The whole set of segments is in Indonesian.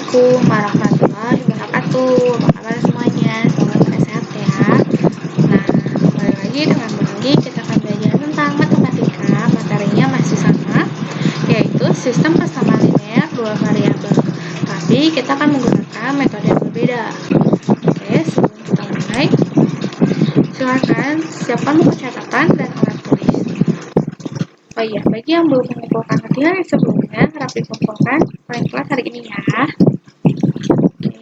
Assalamualaikum warahmatullahi wabarakatuh. Apa kabar semuanya? Semoga pada sehat ya. Nah, kembali lagi dengan Banggi, kita akan belajar tentang matematika. Materinya masih sama, yaitu sistem persamaan linear dua variabel. Tapi kita akan menggunakan metode yang berbeda. Oke, sebelum kita mulai, silakan siapkan buku catatan dan alat tulis. Oh iya, bagi yang belum mengumpulkan latihan yang sebelumnya, harap dikumpulkan paling kelas hari ini ya.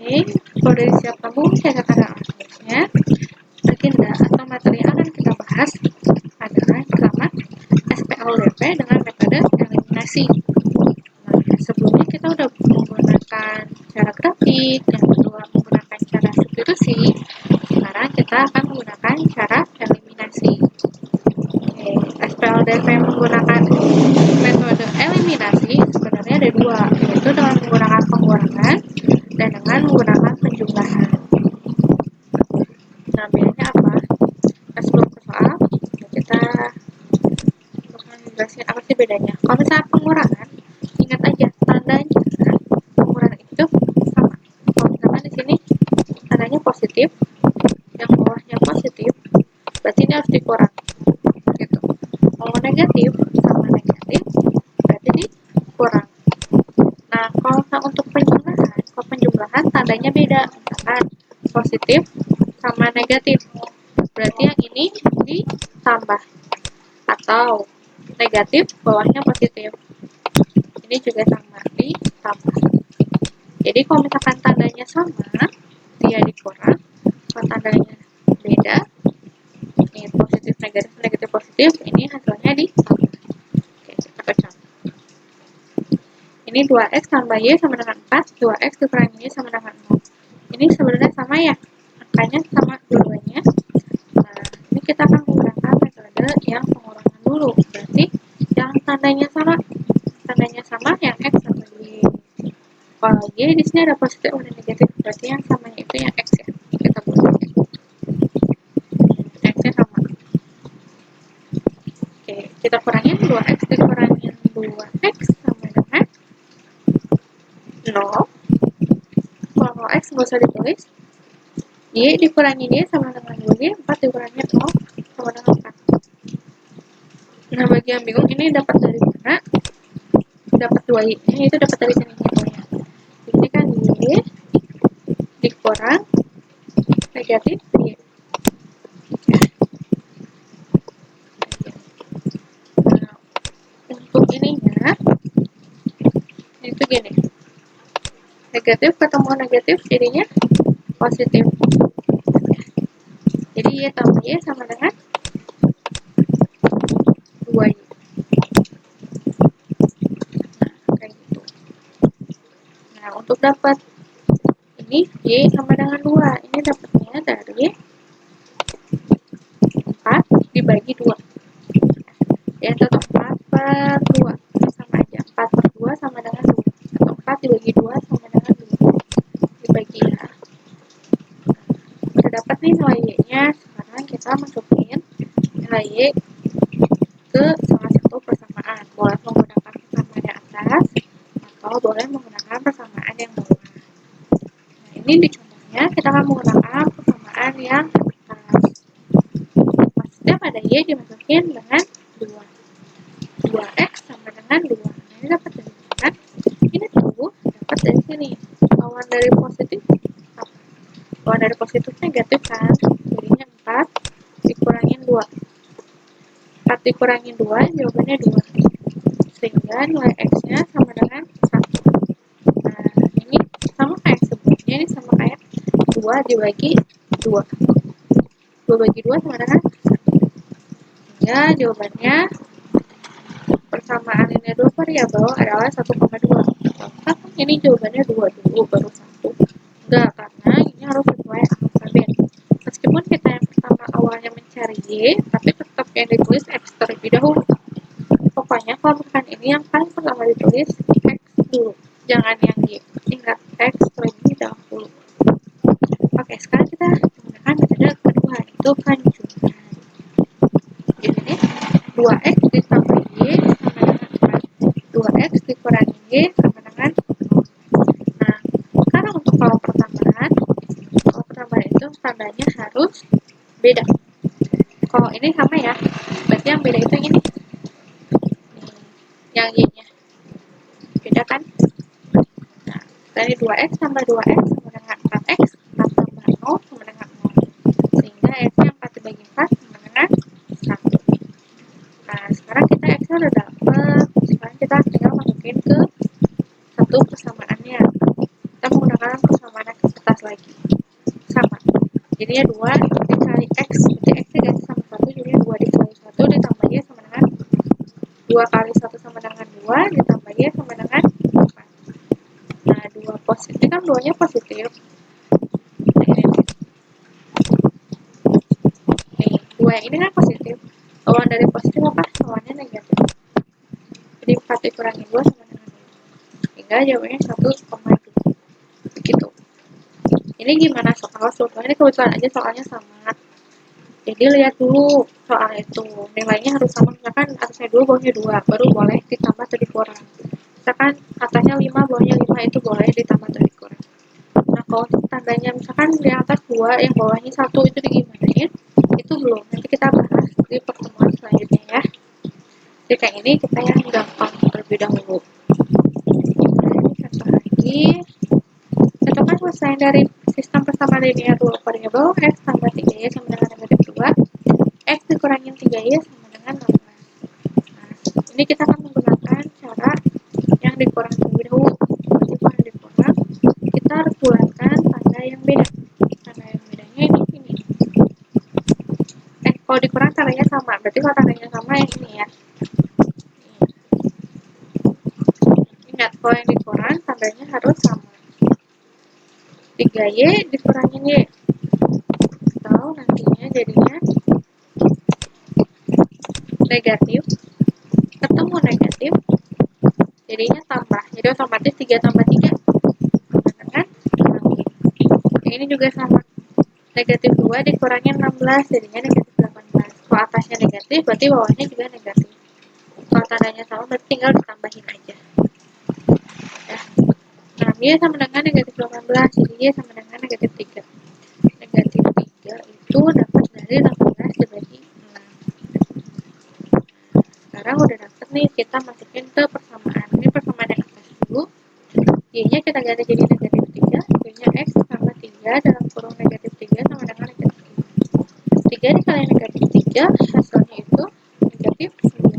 Oke, kalau dari siapkan buku catatan dan alat tulisnya, agenda atau materi yang akan kita bahas adalah pertama SPLDP dengan metode eliminasi. Nah, sebelumnya kita udah menggunakan cara grafik, yang kedua menggunakan cara substitusi. Sekarang kita akan menggunakan cara eliminasi. Oke, SPLDP menggunakan metode eliminasi sebenarnya ada dua, yaitu dengan menggunakan pengurangan dan dengan menggunakan penjumlahan. Nah, bedanya apa? Nah, sebelum ke soal, kita menjelaskan apa sih bedanya. Kalau misalnya pengurangan, ingat aja tandanya pengurangan itu sama. Kalau misalkan di sini tandanya positif, yang bawahnya positif, berarti ini harus dikurang. Gitu. Kalau negatif sama negatif, berarti dikurang. Nah, kalau untuk penjumlahan tandanya beda. Misalkan positif sama negatif, berarti yang ini ditambah, atau negatif bawahnya positif, ini juga sama, ditambah. Jadi kalau misalkan tandanya sama, dia dikurang. Kalau tandanya beda, ini positif negatif negatif positif, ini hasilnya ditambah. Oke, kita ke contoh. Ini 2x tambah y sama dengan 4, 2x dikurangi y sama dengan 0. Ini sebenarnya sama ya, angkanya sama dua-duanya. Nah, ini kita akan menggunakan metode yang pengurangan dulu. Berarti yang tandanya sama yang x sama y. Kalau y di sini ada positif dan negatif, berarti yang samanya itu yang x ya. Kita buat x-nya sama. Oke, kita kurangin 2x dikurangin 2x sama dengan 0. Kalau x nggak usah ditulis, y dikurangi y sama dengan 2y, 4 dikurangi 0 sama dengan 4. Nah, bagi yang bingung, ini dapat dari mana? Dapat 2y, itu dapat dari sini. Ini kan y dikurang negatif y. Nah, untuk ininya, itu gini. Negatif ketemu negatif, jadinya positif. Jadi y tambah y sama dengan 2y. Nah, kayak gitu. Nah, untuk dapat ini y sama dengan 2. Ini dapatnya dari 4 dibagi 2. Ya, tetap 4 per 2. Sama aja. 4 per 2 sama dengan 2. Atau 4 dibagi 2 sama dengan 2. Dibagi ya. Udah dapat nih nilai y-nya. Sekarang kita masukin nilai y ke salah satu persamaan. Boleh menggunakan persamaan yang atas atau boleh menggunakan persamaan yang bawah. Nah, ini di contohnya kita akan menggunakan persamaan yang atas. Maksudnya pada y dimasukin dengan 2x sama dengan 2. Nah, ini dapat dari mana? Ini tuh dapat dari sini. Lawan dari positif apa? Lawan dari positif negatif kan? Jadinya 4 dikurangin 2. 4 dikurangin 2, jawabannya 2. Sehingga nilai x-nya sama dengan 1. Nah, ini sama kayak sebelumnya, ini sama kayak 2 dibagi 2. 2 bagi 2 sama dengan 1. Sehingga jawabannya persamaan ini dua variabel adalah 1,2. Apakah ini jawabannya 2 dulu baru 1? Enggak, karena ini harus sesuai alfabet. Meskipun kita yang pertama awalnya mencari y, tapi tetap yang ditulis x terlebih dahulu. Pokoknya kalau bukan ini yang paling pertama ditulis x dulu, jangan yang y. Ingat, x terlebih dahulu. Oke, sekarang kita menggunakan metode kedua, itu penjumlahan. Jadi 2x ditambah y sama dengan 4. 2x dikurangi y sama dengan 0. Nah, beda. Kalau ini sama ya, berarti yang beda itu yang ini. Yang Y-nya. Beda kan? Nah, dari 2X tambah 2X sama dengan 4X, 4 tambah 0 sama dengan 0. Sehingga X-nya 4 dibagi 4 sama dengan 1. Nah, sekarang kita X-nya udah dapet. Sekarang kita tinggal masukin ke satu persamaannya. Kita menggunakan persamaan kertas lagi. Sama. Jadinya 2 dikali X. Berarti X diganti sama 1, jadinya 2 dikali 1 ditambah Y sama dengan 2 kali 1 sama dengan 2 ditambah Y sama dengan 4. Nah, 2 positif kan 2-nya positif. Nih, 2 yang ini kan positif. Lawan dari positif apa? Lawannya negatif. Jadi 4 dikurangi 2 sama dengan 2. Hingga jawabannya 1,2. Begitu. Ini gimana soalnya? Ini kebetulan aja soalnya sama. Jadi lihat dulu soal itu. Nilainya harus sama. Misalkan atasnya 2, bawahnya 2. Baru boleh ditambah atau dikurang. Misalkan atasnya 5, bawahnya 5, itu boleh ditambah atau dikurang. Nah, kalau untuk tandanya misalkan di atas 2, yang bawahnya 1 itu digimanain? Itu belum. Nanti kita bahas di pertemuan selanjutnya ya. Jadi kayak ini kita yang gampang terlebih dahulu. Nah, ini contoh lagi. Contoh kan selain dari sistem persamaan linear dua variabel, X tambah 3Y sama dengan negatif 2, X dikurangin 3Y sama dengan 16. Nah, ini kita akan menggunakan cara yang dikurang terlebih dahulu. Berarti kalau yang dikurang, kita harus bulatkan tanda yang beda. Tanda yang bedanya ini. Kalau dikurang tandanya sama, berarti kalau tandanya sama yang ini ya. Ingat, kalau yang dikurang tandanya harus sama. 3Y dikurangin Y. Atau nantinya jadinya negatif, ketemu negatif, jadinya tambah. Jadi otomatis 3 tambah 3. Kan? Ini juga sama. Negatif 2 dikurangin 16, jadinya negatif 18. Kalau atasnya negatif, berarti bawahnya juga negatif. Kalau tandanya sama, berarti tinggal ditambahin aja. Ya. Nah, Y sama dengan negatif 18, jadi Y sama dengan negatif 3. Negatif 3 itu dapat dari 18 dibagi 6. Sekarang udah dapet nih, kita masukin ke persamaan. Ini persamaan yang atas dulu. Y-nya kita ganti jadi negatif 3. Y-nya X sama 3 dalam kurung negatif 3 sama dengan negatif 3. 3 dikali negatif 3, hasilnya itu negatif 9.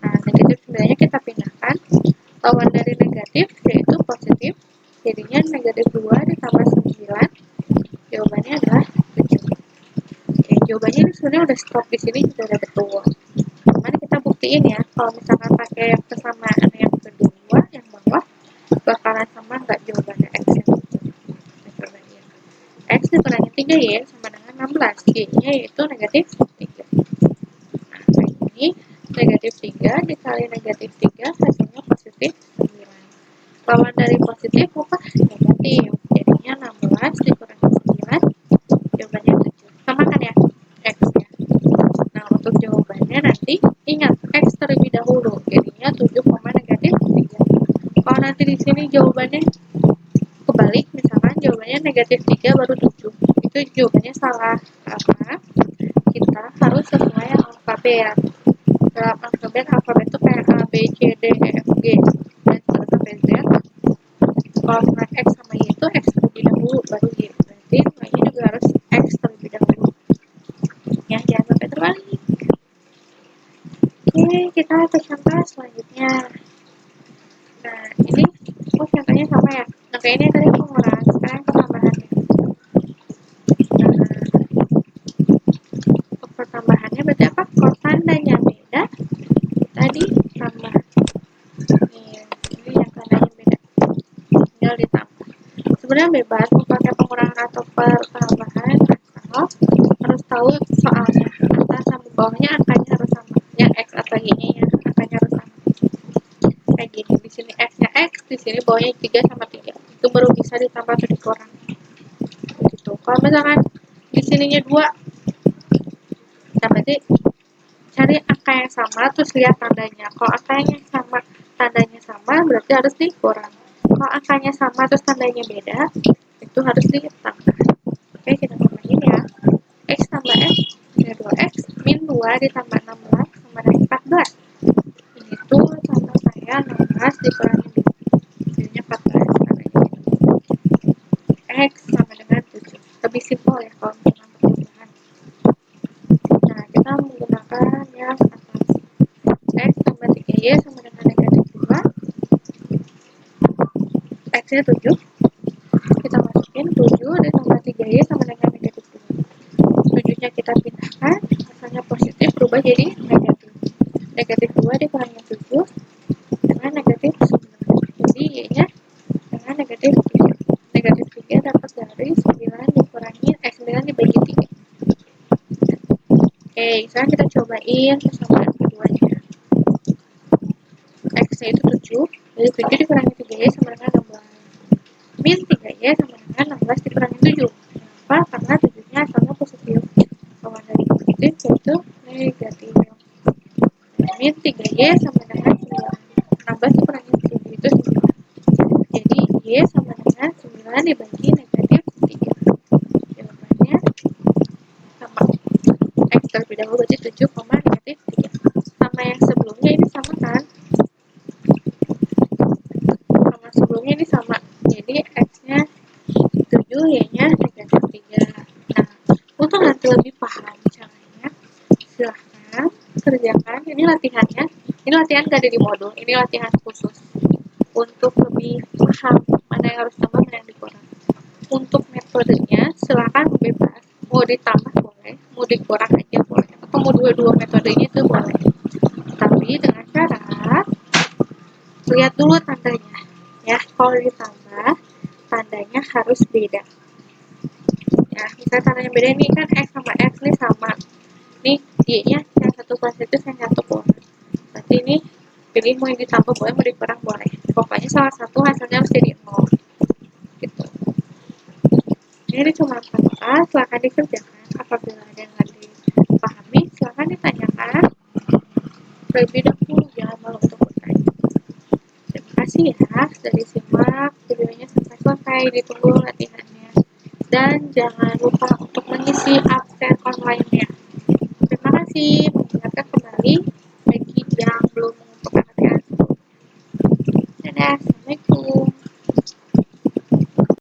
Nah, negatif 9-nya kita pindahkan. Lawan dari negatif, yaitu positif. Jadinya negatif 2 ditambah 9. Jawabannya adalah 7. Oke, jawabannya ini sebenarnya udah stop di sini juga udah betul. Cuman kita buktiin ya, kalau misalkan pakai persamaan yang kedua, yang bawah, bakalan sama nggak jawabannya X yang itu. X dikurangi 3Y sama dengan 16. Y-nya yaitu negatif 3. Nah, kayak ini, negatif 3 dikali negatif 3, hasilnya positif 9. Lawan dari positif apa? Negatif. Jadinya 16 dikurangi 9, jawabannya 7. Sama kan ya? X ya. Nah, untuk jawabannya nanti, ingat X terlebih dahulu. Jadinya 7, negatif 3. Kalau nanti di sini jawabannya kebalik, misalkan jawabannya negatif 3 baru 7. Itu jawabannya salah. Karena kita harus sesuai alfabet. Dalam alfabet itu kayak A, B, C, D, E, F, G, dan sampai Z. Kalau dengan X sama Y itu X terlebih dahulu, baru Y. Berarti Y-nya juga harus X terlebih dahulu. Ya, jangan sampai terbalik. Oke, kita ke contoh selanjutnya. Nah, ini contohnya sama ya. Nah, kayak ini tadi pengurangan, sekarang pertambahannya. Untuk pertambahannya berarti apa? Kalau tandanya beda, tadi tambah. Ini yang tandanya beda. Tinggal ditambah. Sebenarnya bebas mau pakai pengurangan atau pertambahan, asal harus tahu soalnya. Atas sama bawahnya angkanya harus sama. Yang X atau Y-nya ya, angkanya harus sama. Kayak gini, di sini X-nya X, di sini bawahnya 3 sama 3. Itu baru bisa ditambah atau dikurang. Gitu. Kalau misalkan di sininya 2, kita berarti cari angka yang sama terus lihat tandanya. Kalau angkanya sama, tandanya sama, berarti harus dikurang. Kalau angkanya sama terus tandanya beda, itu harus ditambah. Oke, kita tambahin ya. X tambah X-nya 7. Kita masukin 7 ditambah 3Y sama dengan negatif 2. 7-nya kita pindahkan, asalnya positif berubah jadi negatif. Negatif 2 dikurangi 7 dengan negatif 9. Jadi Y-nya dengan negatif 3. Negatif 3 dapat dari 9 dikurangi 9 dibagi 3. Oke, sekarang kita cobain persamaan keduanya. X-nya itu 7, jadi 7 dikurangi 3Y sama dengan 16. Min 3Y sama dengan 16 dikurangi 7. Kenapa? Karena 7-nya asalnya positif. Lawan dari positif yaitu negatif. Min 3Y sama dengan 9. 16 dikurangi 7 itu 9. Jadi Y sama dengan 9 dibagi negatif 3. Jawabannya sama. X terlebih dahulu berarti 7, negatif 3. Sama yang sebelumnya ini sama kan? Sama sebelumnya ini sama. Jadi X-nya 7, Y-nya negatif 3. Nah, untuk nanti lebih paham caranya, silahkan kerjakan. Ini latihannya. Ini latihan gak ada di modul. Ini latihan khusus. Untuk lebih paham mana yang harus tambah, mana yang dikurang. Untuk metodenya, silahkan bebas. Mau ditambah boleh, mau dikurang aja boleh. Atau mau dua-dua metodenya itu boleh. Tapi dengan cara lihat dulu tandanya. Ya, kalau ditambah, tandanya harus beda. Ya, misalnya tandanya beda nih kan X sama X nih sama. Nih, Y-nya yang satu positif, yang satu kurang. Berarti ini pilih mau yang ditambah boleh, mau dikurang boleh. Pokoknya salah satu hasilnya harus jadi 0. Gitu. Ini cuma kata, silahkan dikerjakan. Apabila ada yang nggak dipahami, silahkan ditanyakan. Terlebih dahulu, jangan malu untuk bertanya. Terima kasih ya, sudah disimak videonya sampai selesai. Ditunggu latihannya. Dan jangan lupa untuk mengisi absen online-nya. Terima kasih.